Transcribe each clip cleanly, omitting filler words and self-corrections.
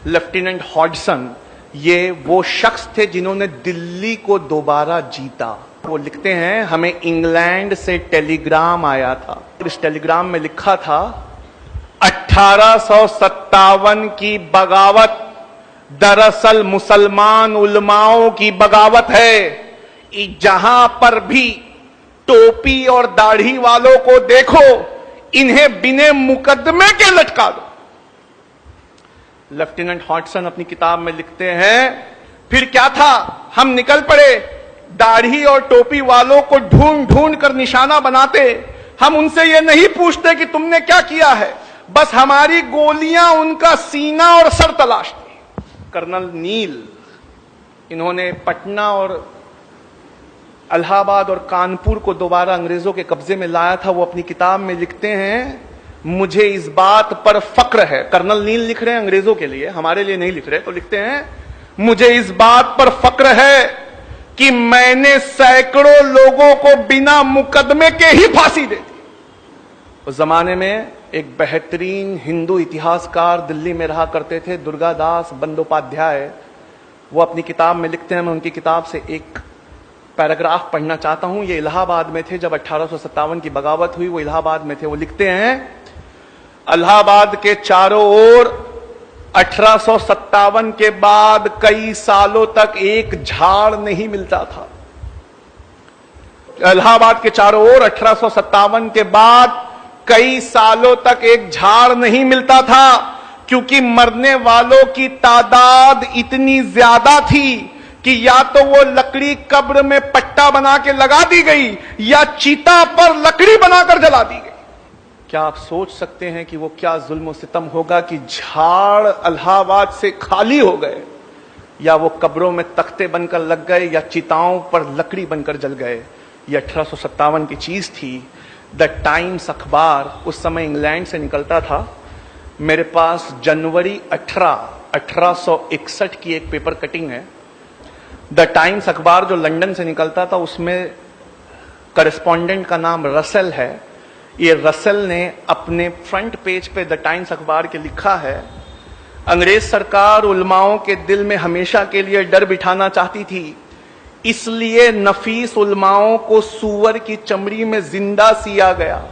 Lieutenant Hodson, ये वो शख्स थे जिन्होंने दिल्ली को दोबारा जीता। वो लिखते हैं, हमें इंग्लैंड से टेलीग्राम आया था। इस टेलीग्राम में लिखा था 1857 की बगावत दरअसल मुसलमान उलमाओं की बगावत है। जहां पर भी टोपी और दाढ़ी वालों को देखो, इन्हें बिने मुकदमे के लटका दो। लेफ्टिनेंट हॉडसन अपनी किताब में लिखते हैं, फिर क्या था, हम निकल पड़े, दाढ़ी और टोपी वालों को ढूंढ ढूंढ कर निशाना बनाते। हम उनसे यह नहीं पूछते कि तुमने क्या किया है, बस हमारी गोलियां उनका सीना और सर तलाशती। कर्नल नील, इन्होंने पटना और इलाहाबाद और कानपुर को दोबारा अंग्रेजों के कब्जे में लाया था। वो अपनी किताब में लिखते हैं, मुझे इस बात पर फक्र है। कर्नल नील लिख रहे हैं अंग्रेजों के लिए, हमारे लिए नहीं लिख रहे। तो लिखते हैं, मुझे इस बात पर फक्र है कि मैंने सैकड़ों लोगों को बिना मुकदमे के ही फांसी दे दी। उस जमाने में एक बेहतरीन हिंदू इतिहासकार दिल्ली में रहा करते थे, दुर्गादास बंदोपाध्याय। वो अपनी किताब में लिखते हैं, मैं उनकी किताब से एक पैराग्राफ पढ़ना चाहता हूं। ये इलाहाबाद में थे जब 1857 की बगावत हुई, वो इलाहाबाद में थे। वो लिखते हैं, इलाहाबाद के चारों ओर 1857 के बाद कई सालों तक एक झाड़ नहीं मिलता था। इलाहाबाद के चारों ओर 1857 के बाद कई सालों तक एक झाड़ नहीं मिलता था, क्योंकि मरने वालों की तादाद इतनी ज्यादा थी कि या तो वो लकड़ी कब्र में पट्टा बना के लगा दी गई या चीता पर लकड़ी बनाकर जला दी गई। क्या आप सोच सकते हैं कि वो क्या जुल्म सितम होगा कि झाड़ इलाहाबाद से खाली हो गए, या वो कब्रों में तख्ते बनकर लग गए, या चिताओं पर लकड़ी बनकर जल गए। ये 1857 की चीज थी। द टाइम्स अखबार उस समय इंग्लैंड से निकलता था। मेरे पास जनवरी 1861 की एक पेपर कटिंग है। द टाइम्स अखबार जो लंदन से निकलता था, उसमें करेस्पॉन्डेंट का नाम रसेल है। ये रसेल ने अपने फ्रंट पेज पे द टाइम्स अखबार के लिखा है, अंग्रेज सरकार उलमाओं के दिल में हमेशा के लिए डर बिठाना चाहती थी, इसलिए नफीस उलमाओं को सूअर की चमड़ी में जिंदा सिया गया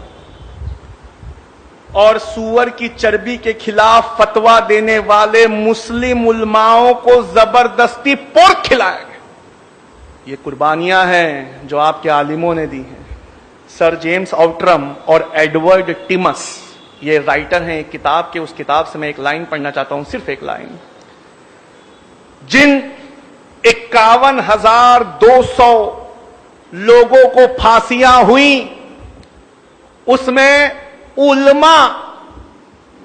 और सूअर की चर्बी के खिलाफ फतवा देने वाले मुस्लिम उलमाओं को जबरदस्ती पोर्क खिलाया गया। ये कुर्बानियां हैं जो आपके आलिमों ने दी हैं। सर जेम्स आउटरम और एडवर्ड टिमस, ये राइटर हैं एक किताब के। उस किताब से मैं एक लाइन पढ़ना चाहता हूं, सिर्फ एक लाइन। जिन 51,200 लोगों को फांसियां हुई, उसमें उल्मा,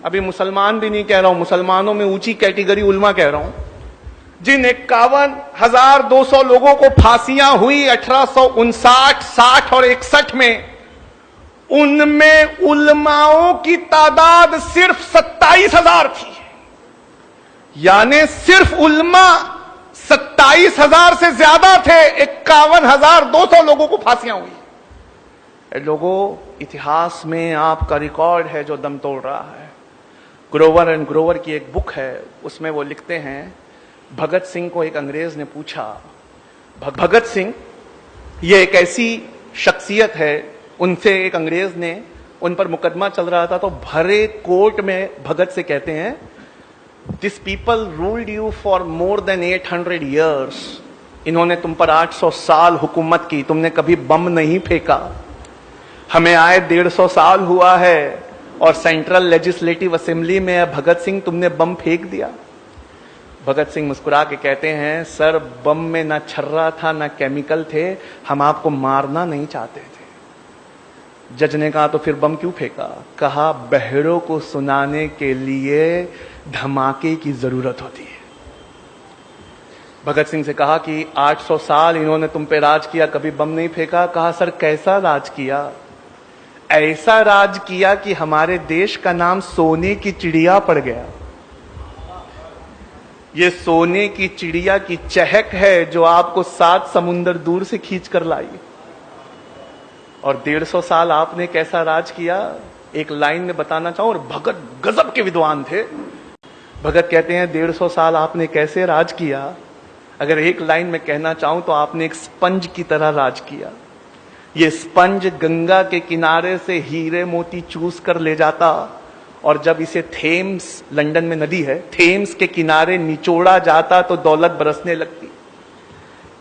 अभी मुसलमान भी नहीं कह रहा हूं, मुसलमानों में ऊंची कैटेगरी उल्मा कह रहा हूं, जिन 51,200 लोगों को फांसियां हुई 1859, 60 और 61 में, उनमें उलमाओं की तादाद सिर्फ 27,000 थी। यानी सिर्फ उलमा 27,000 से ज्यादा थे। 51,200 लोगों को फांसियां हुई। लोगों, इतिहास में आपका रिकॉर्ड है जो दम तोड़ रहा है। ग्रोवर एंड ग्रोवर की एक बुक है, उसमें वो लिखते हैं, भगत सिंह को एक अंग्रेज ने पूछा, भगत सिंह ये एक ऐसी शख्सियत है, उनसे एक अंग्रेज ने, उन पर मुकदमा चल रहा था, तो भरे कोर्ट में भगत से कहते हैं, this people ruled you for more than 800 years, इन्होंने तुम पर 800 साल हुकूमत की, तुमने कभी बम नहीं फेंका। हमें आए 150 साल हुआ है और सेंट्रल लेजिस्लेटिव असेंबली में भगत सिंह तुमने बम फेंक दिया। भगत सिंह मुस्कुरा के कहते हैं, सर बम में ना छर्रा था ना केमिकल थे, हम आपको मारना नहीं चाहते थे। जज ने कहा, तो फिर बम क्यों फेंका? कहा, बहरों को सुनाने के लिए धमाके की जरूरत होती है। भगत सिंह से कहा कि 800 साल इन्होंने तुम पे राज किया, कभी बम नहीं फेंका। कहा, सर कैसा राज किया? ऐसा राज किया कि हमारे देश का नाम सोने की चिड़िया पड़ गया। ये सोने की चिड़िया की चहक है जो आपको 7 समुंदर दूर से खींच कर लाई। और 150 साल आपने कैसा राज किया, एक लाइन में बताना चाहूं। और भगत गजब के विद्वान थे। भगत कहते हैं 150 साल आपने कैसे राज किया। अगर एक लाइन में कहना चाहूं तो आपने एक स्पंज की तरह राज किया। ये स्पंज गंगा के किनारे से हीरे मोती चूस कर ले जाता और जब इसे थेम्स, लंदन में नदी है, थेम्स के किनारे निचोड़ा जाता तो दौलत बरसने लगती।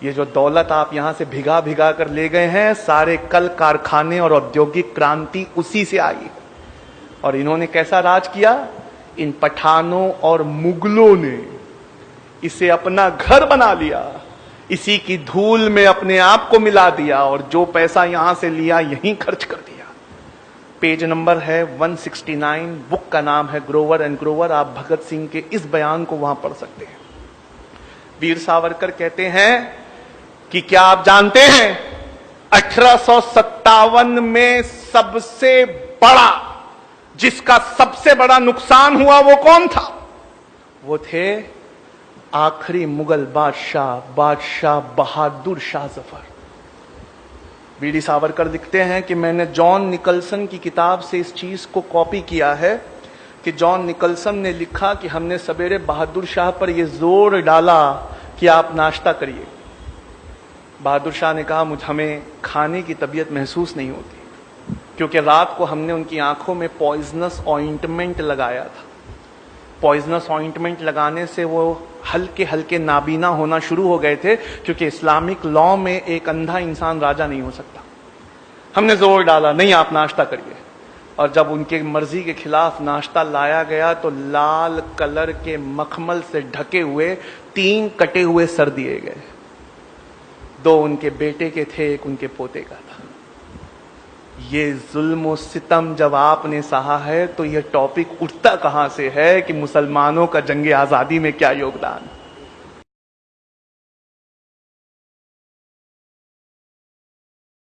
ये जो दौलत आप यहां से भिगा भिगा कर ले गए हैं, सारे कल कारखाने और औद्योगिक क्रांति उसी से आई है। और इन्होंने कैसा राज किया? इन पठानों और मुगलों ने इसे अपना घर बना लिया, इसी की धूल में अपने आप को मिला दिया और जो पैसा यहां से लिया यहीं खर्च कर दिया। पेज नंबर है 169, बुक का नाम है ग्रोवर एंड ग्रोवर। आप भगत सिंह के इस बयान को वहां पढ़ सकते हैं। वीर सावरकर कहते हैं कि क्या आप जानते हैं 1857 में सबसे बड़ा, जिसका सबसे बड़ा नुकसान हुआ वो कौन था? वो थे आखिरी मुगल बादशाह बहादुर शाह जफर। वीडी सावरकर लिखते हैं कि मैंने जॉन निकलसन की किताब से इस चीज को कॉपी किया है कि जॉन निकलसन ने लिखा कि हमने सवेरे बहादुर शाह पर यह जोर डाला कि आप नाश्ता करिए। बहादुर शाह ने कहा हमें खाने की तबीयत महसूस नहीं होती, क्योंकि रात को हमने उनकी आंखों में पॉइजनस ऑइंटमेंट लगाया था। पॉइजनस ऑइंटमेंट लगाने से वो हल्के हल्के नाबीना होना शुरू हो गए थे, क्योंकि इस्लामिक लॉ में एक अंधा इंसान राजा नहीं हो सकता। हमने जोर डाला नहीं आप नाश्ता करिए, और जब उनके मर्जी के खिलाफ नाश्ता लाया गया तो लाल कलर के मखमल से ढके हुए 3 कटे हुए सर दिए गए। 2 उनके बेटे के थे, 1 उनके पोते का था। ये जुल्म सितम जब आपने सहा है तो ये टॉपिक उठता कहां से है कि मुसलमानों का जंगे आजादी में क्या योगदान।